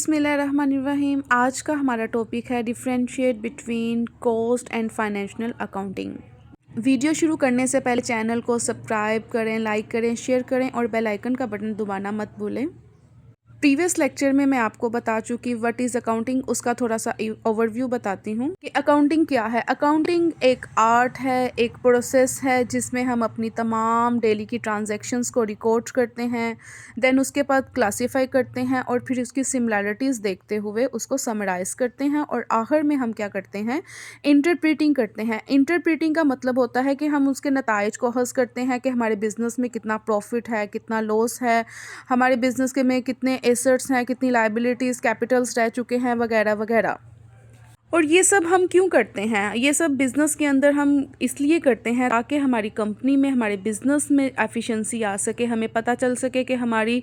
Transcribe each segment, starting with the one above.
बिस्मिल्लाहिर्रहमानिर्रहीम। आज का हमारा टॉपिक है differentiate between cost and financial accounting. Video शुरू करने से पहले चैनल को सब्सक्राइब करें, लाइक करें, शेयर करें और बेल आइकन का बटन दबाना मत भूलें। प्रीवियस लेक्चर में मैं आपको बता चुकी व्हाट इज़ अकाउंटिंग, उसका थोड़ा सा ओवरव्यू बताती हूँ कि अकाउंटिंग क्या है। अकाउंटिंग एक आर्ट है, एक प्रोसेस है जिसमें हम अपनी तमाम डेली की ट्रांजैक्शंस को रिकॉर्ड करते हैं, देन उसके बाद क्लासीफाई करते हैं और फिर उसकी सिमिलैरिटीज़ देखते हुए उसको समराइज़ करते हैं और आखिर में हम क्या करते हैं, इंटरप्रेटिंग करते हैं। इंटरप्रेटिंग का मतलब होता है कि हम उसके नताइज को हज़ करते हैं कि हमारे बिज़नेस में कितना प्रॉफिट है, कितना लॉस है, हमारे बिज़नेस के में कितने एसेट्स हैं, कितनी लायबिलिटीज़, कैपिटल्स रह चुके हैं, वगैरह वगैरह। और ये सब हम क्यों करते हैं? ये सब बिज़नेस के अंदर हम इसलिए करते हैं ताकि हमारी कंपनी में, हमारे बिज़नेस में एफिशिएंसी आ सके, हमें पता चल सके कि हमारी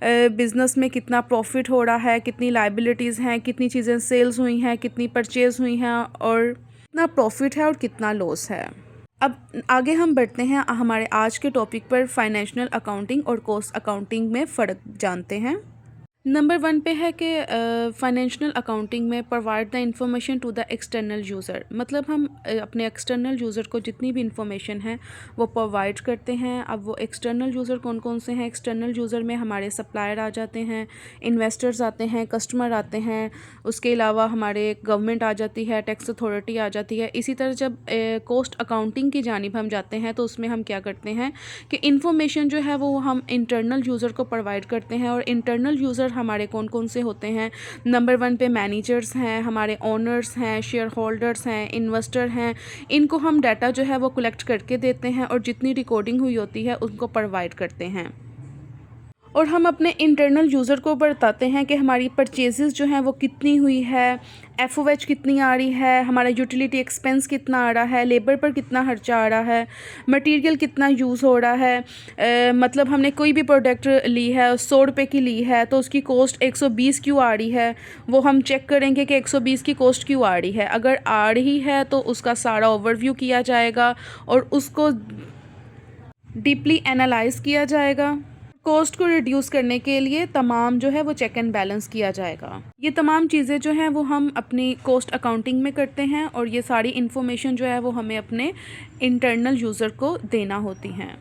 बिज़नेस में कितना प्रॉफिट हो रहा है, कितनी लायबिलिटीज़ हैं, कितनी चीज़ें सेल्स हुई हैं, कितनी परचेज़ हुई हैं और कितना प्रॉफिट है और कितना लॉस है। अब आगे हम बढ़ते हैं हमारे आज के टॉपिक पर, फाइनेंशियल अकाउंटिंग और कॉस्ट अकाउंटिंग में फ़र्क जानते हैं। नंबर 1 पे है कि फाइनेंशियल अकाउंटिंग में provide the information to the external user. मतलब हम अपने एक्सटर्नल यूज़र को जितनी भी इंफॉर्मेशन है वो प्रोवाइड करते हैं। अब वो एक्सटर्नल यूज़र कौन कौन से हैं? एक्सटर्नल यूज़र में हमारे सप्लायर आ जाते हैं, इन्वेस्टर्स आते हैं, कस्टमर आते हैं, उसके अलावा हमारे गवर्नमेंट आ जाती है, टैक्स अथॉरिटी आ जाती है। इसी तरह जब कॉस्ट अकाउंटिंग की जानिब हम जाते हैं तो उसमें हम क्या करते हैं कि इंफॉर्मेशन जो है वो हम इंटरनल यूज़र को प्रोवाइड करते हैं। और इंटरनल यूज़र हमारे कौन कौन से होते हैं? नंबर 1 पे मैनेजर्स हैं, हमारे ओनर्स हैं, शेयर होल्डर्स हैं, इन्वेस्टर हैं। इनको हम डाटा जो है वो कलेक्ट करके देते हैं और जितनी रिकॉर्डिंग हुई होती है उनको प्रोवाइड करते हैं। और हम अपने इंटरनल यूज़र को बताते हैं कि हमारी परचेज़ेस जो हैं वो कितनी हुई है, एफओएच कितनी आ रही है, हमारा यूटिलिटी एक्सपेंस कितना आ रहा है, लेबर पर कितना खर्चा आ रहा है, मटेरियल कितना यूज़ हो रहा है। मतलब हमने कोई भी प्रोडक्ट ली है, 100 रुपये की ली है तो उसकी कॉस्ट 120 क्यों आ रही है, वो हम चेक करेंगे कि 120 की कॉस्ट क्यों आ रही है। अगर आ रही है तो उसका सारा ओवरव्यू किया जाएगा और उसको डीपली एनालाइज़ किया जाएगा। कॉस्ट को रिड्यूस करने के लिए तमाम जो है वो चेक एंड बैलेंस किया जाएगा। ये तमाम चीज़ें जो हैं वो हम अपनी कॉस्ट अकाउंटिंग में करते हैं और ये सारी इन्फॉर्मेशन जो है वो हमें अपने इंटरनल यूज़र को देना होती हैं।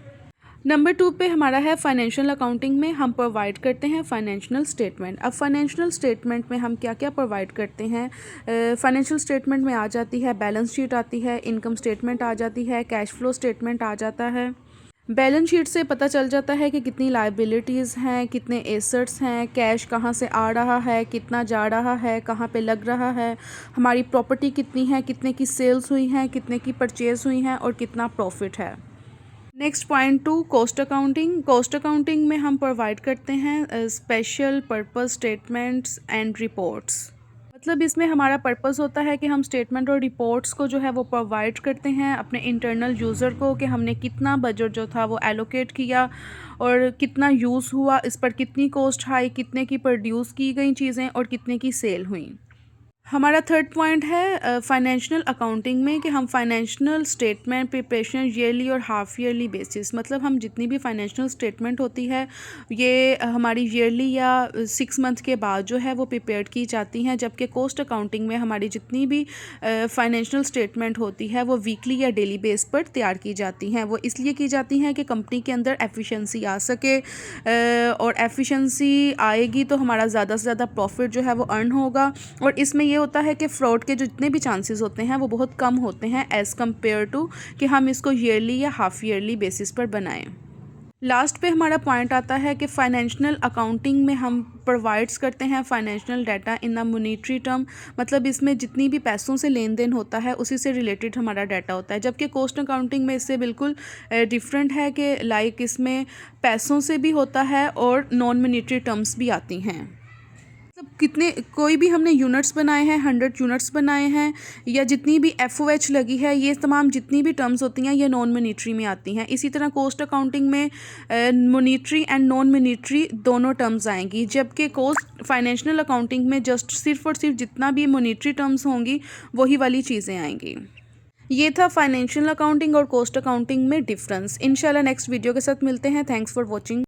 नंबर 2 पे हमारा है फाइनेंशियल अकाउंटिंग में हम प्रोवाइड करते हैं फाइनेंशियल स्टेटमेंट। अब फाइनेंशियल स्टेटमेंट में हम क्या क्या प्रोवाइड करते हैं? फाइनेंशियल स्टेटमेंट में आ जाती है बैलेंस शीट, आती है इनकम स्टेटमेंट, आ जाती है कैश फ्लो स्टेटमेंट आ जाता है। बैलेंस शीट से पता चल जाता है कि कितनी लायबिलिटीज़ हैं, कितने एसेट्स हैं, कैश कहाँ से आ रहा है, कितना जा रहा है, कहाँ पे लग रहा है, हमारी प्रॉपर्टी कितनी है, कितने की सेल्स हुई हैं, कितने की परचेज़ हुई हैं और कितना प्रॉफिट है। Next point 2, cost accounting. Cost accounting में हम प्रोवाइड करते हैं special purpose statements and reports. मतलब इसमें हमारा पर्पस होता है कि हम स्टेटमेंट और रिपोर्ट्स को जो है वो प्रोवाइड करते हैं अपने इंटरनल यूज़र को कि हमने कितना बजट जो था वो एलोकेट किया और कितना यूज़ हुआ, इस पर कितनी कॉस्ट आई, कितने की प्रोड्यूस की गई चीज़ें और कितने की सेल हुई। हमारा थर्ड पॉइंट है फाइनेंशियल अकाउंटिंग में कि हम फाइनेंशियल स्टेटमेंट प्रिपरेशन ईयरली और हाफ ईयरली बेसिस, मतलब हम जितनी भी फाइनेंशियल स्टेटमेंट होती है ये हमारी ईयरली या 6 मंथ के बाद जो है वो प्रिपेयर की जाती हैं। जबकि कॉस्ट अकाउंटिंग में हमारी जितनी भी फाइनेंशियल स्टेटमेंट होती है वो वीकली या डेली बेस पर तैयार की जाती हैं। वो इसलिए की जाती हैं कि कंपनी के अंदर एफिशिएंसी आ सके और एफिशिएंसी आएगी तो हमारा ज़्यादा से ज़्यादा प्रॉफिट जो है वो अर्न होगा। और इसमें ये होता है कि फ्रॉड के जो जितने भी चांसेस होते हैं वो बहुत कम होते हैं एज़ कम्पेयर टू कि हम इसको ईयरली या हाफ ईयरली बेसिस पर बनाएं। लास्ट पे हमारा पॉइंट आता है कि फाइनेंशियल अकाउंटिंग में हम प्रोवाइड्स करते हैं financial data in the monetary term. मतलब इसमें जितनी भी पैसों से लेन देन होता है उसी से रिलेटेड हमारा डाटा होता है। जबकि कॉस्ट अकाउंटिंग में इससे बिल्कुल डिफरेंट है कि लाइक इसमें पैसों से भी होता है और नॉन मॉनेटरी टर्म्स भी आती हैं। मतलब कितने कोई भी हमने यूनिट्स बनाए हैं, 100 यूनिट्स बनाए हैं या जितनी भी एफओएच लगी है, ये तमाम जितनी भी टर्म्स होती हैं ये नॉन मॉनेटरी में आती हैं। इसी तरह कॉस्ट अकाउंटिंग में मॉनेटरी एंड नॉन मॉनेटरी दोनों टर्म्स आएंगी। जबकि कॉस्ट फाइनेंशियल अकाउंटिंग में जस्ट सिर्फ और सिर्फ जितना भी मॉनेटरी टर्म्स होंगी वही वाली चीज़ें आएंगी। ये था फाइनेंशियल अकाउंटिंग और कॉस्ट अकाउंटिंग में डिफरेंस। इंशाल्लाह नेक्स्ट वीडियो के साथ मिलते हैं। Thanks for watching.